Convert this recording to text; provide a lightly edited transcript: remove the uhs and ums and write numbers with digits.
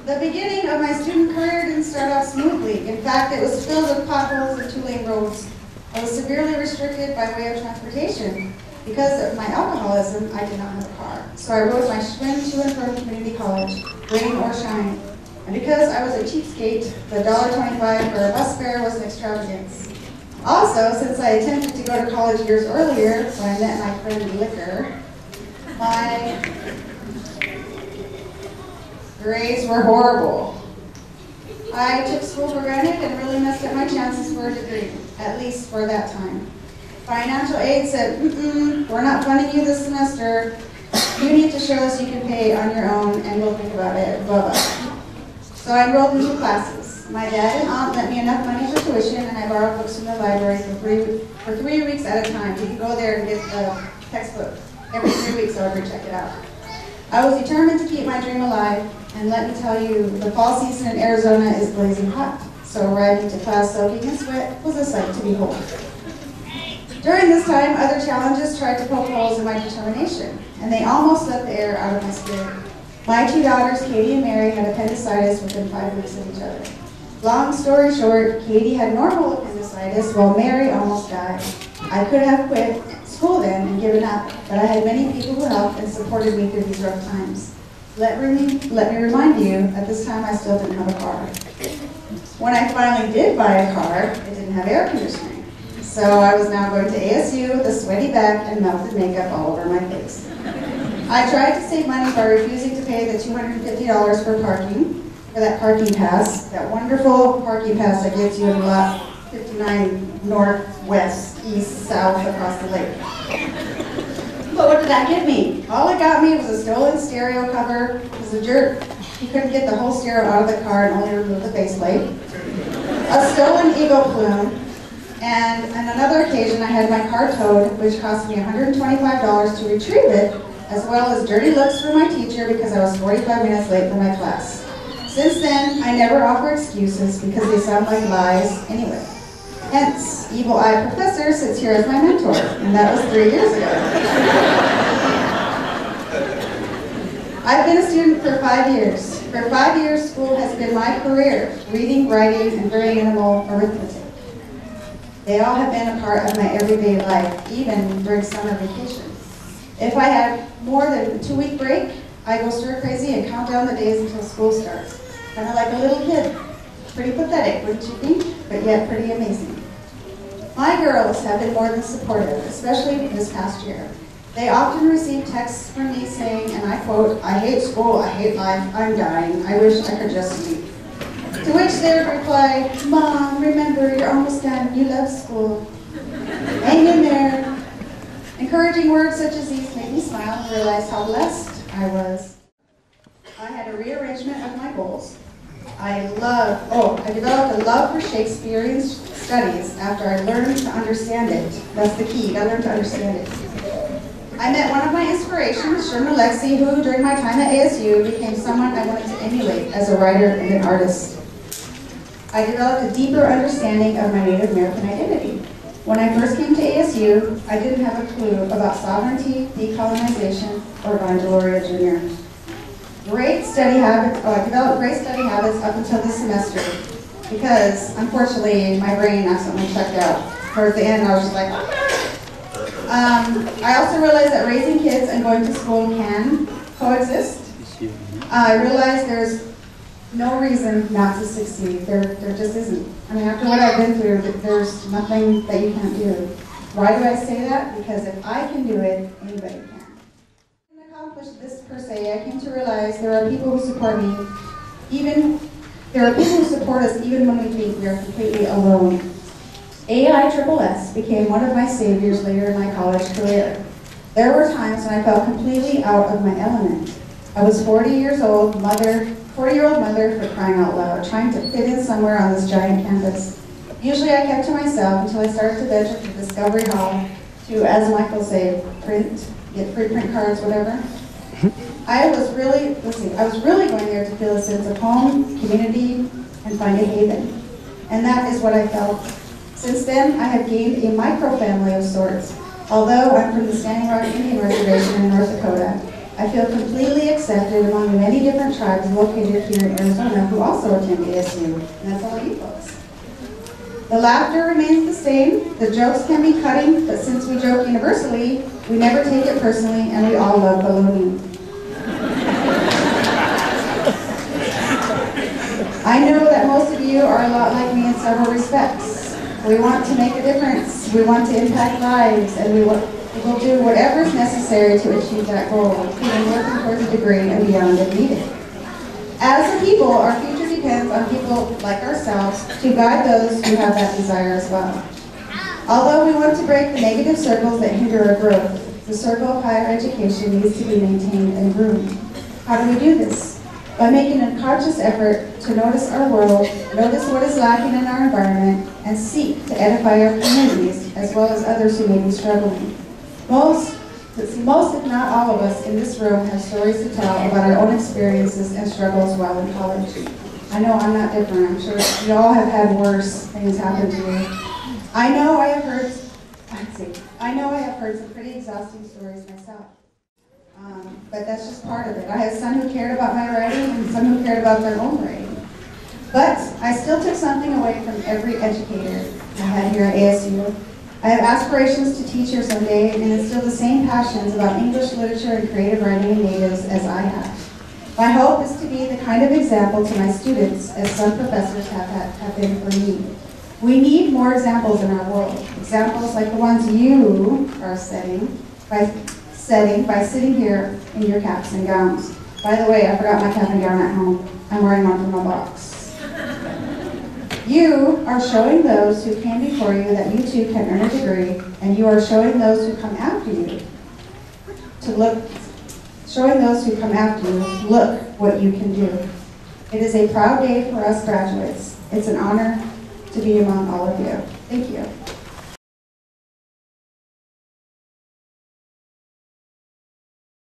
The beginning of my student career didn't start off smoothly. In fact, it was filled with potholes and two-lane roads. I was severely restricted by way of transportation. Because of my alcoholism, I did not have a car. So I rode my Schwinn to and from community college, rain or shine. And because I was a cheapskate, the $1.25 for a bus fare was an extravagance. Also, since I attempted to go to college years earlier, when I met my friend Liquor, my grades were horrible. I took school for granted and really messed up my chances for a degree, at least for that time. Financial aid said, we're not funding you this semester. You need to show us you can pay on your own and we'll think about it, blah, blah. So I enrolled in 2 classes. My dad and aunt lent me enough money for tuition and I borrowed books from the library for 3 weeks at a time. You could go there and get the textbook every 3 weeks, so I would check it out. I was determined to keep my dream alive, and let me tell you, the fall season in Arizona is blazing hot, so arriving to class soaking in sweat was a sight to behold. During this time, other challenges tried to poke holes in my determination, and they almost let the air out of my spirit. My 2 daughters, Katie and Mary, had appendicitis within 5 weeks of each other. Long story short, Katie had normal appendicitis while Mary almost died. I could have quit school then and given up, but I had many people who helped and supported me through these rough times. Let me remind you, at this time I still didn't have a car. When I finally did buy a car, it didn't have air conditioning. So I was now going to ASU with a sweaty back and melted makeup all over my face. I tried to save money by refusing to pay the $250 for parking, for that parking pass, that wonderful parking pass that gets you in lot 59 north, west, east, south across the lake. But what did that get me? All it got me was a stolen stereo cover. It was a jerk. He couldn't get the whole stereo out of the car and only remove the faceplate. A stolen eagle plume. And on another occasion, I had my car towed, which cost me $125 to retrieve it, as well as dirty looks from my teacher because I was 45 minutes late for my class. Since then, I never offer excuses because they sound like lies anyway. Hence, Evil Eye Professor sits here as my mentor, and that was 3 years ago. I've been a student for 5 years. For 5 years, school has been my career, reading, writing, and very minimal arithmetic. They all have been a part of my everyday life, even during summer vacation. If I had more than a 2-week break, I go stir crazy and count down the days until school starts. Kind of like a little kid. Pretty pathetic, wouldn't you think? But yet pretty amazing. My girls have been more than supportive, especially this past year. They often receive texts from me saying, and I quote, "I hate school, I hate life, I'm dying, I wish I could just sleep." To which they would reply, "Mom, remember, you're almost done, you love school. Hang in there." Encouraging words such as these made me smile and realize how blessed I was. I had a rearrangement of my goals. I developed a love for Shakespearean studies after I learned to understand it. That's the key, I learned to understand it. I met one of my inspirations, Sherman Alexie, who during my time at ASU became someone I wanted to emulate as a writer and an artist. I developed a deeper understanding of my Native American identity. When I first came to ASU, I didn't have a clue about sovereignty, decolonization, or Vangeloria Jr. I developed great study habits up until this semester because, unfortunately, my brain accidentally checked out. Towards the end, I was just like, I also realized that raising kids and going to school can coexist. I realized there's no reason not to succeed. There just isn't. I mean, after what I've been through, there's nothing that you can't do. Why do I say that? Because if I can do it, anybody can. Accomplish this per se, I came to realize there are people who support me, there are people who support us even when we think we are completely alone. AISS became one of my saviors later in my college career. There were times when I felt completely out of my element. I was 40-year-old mother, for crying out loud, trying to fit in somewhere on this giant campus. Usually I kept to myself until I started to venture to Discovery Hall to, as Michael say, get free print cards, whatever. I was really going there to feel a sense of home, community, and find a haven. And that is what I felt. Since then, I have gained a micro-family of sorts. Although I'm from the Standing Rock Indian Reservation in North Dakota, I feel completely accepted among the many different tribes located here in Arizona who also attend ASU, and that's all you folks. The laughter remains the same, the jokes can be cutting, but since we joke universally, we never take it personally, and we all love baloney. I know that most of you are a lot like me in several respects. We want to make a difference, we want to impact lives, and we will do whatever is necessary to achieve that goal, even working towards a degree and beyond if needed. As a people, our future depends on people like ourselves to guide those who have that desire as well. Although we want to break the negative circles that hinder our growth, the circle of higher education needs to be maintained and groomed. How do we do this? By making a conscious effort to notice our world, notice what is lacking in our environment, and seek to edify our communities as well as others who may be struggling. Most, if not all of us in this room have stories to tell about our own experiences and struggles while in college. I know I'm not different. I'm sure you all have had worse things happen to you. I know I have heard some pretty exhausting stories myself. But that's just part of it. I had some who cared about my writing and some who cared about their own writing. But I still took something away from every educator I had here at ASU. I have aspirations to teach here someday and instill the same passions about English literature and creative writing in natives as I have. My hope is to be the kind of example to my students as some professors have been for me. We need more examples in our world. Examples like the ones you are setting by sitting here in your caps and gowns. By the way, I forgot my cap and gown at home. I'm wearing one from my box. You are showing those who came before you that you too can earn a degree, and you are showing those who come after you look what you can do. It is a proud day for us graduates. It's an honor to be among all of you. Thank you.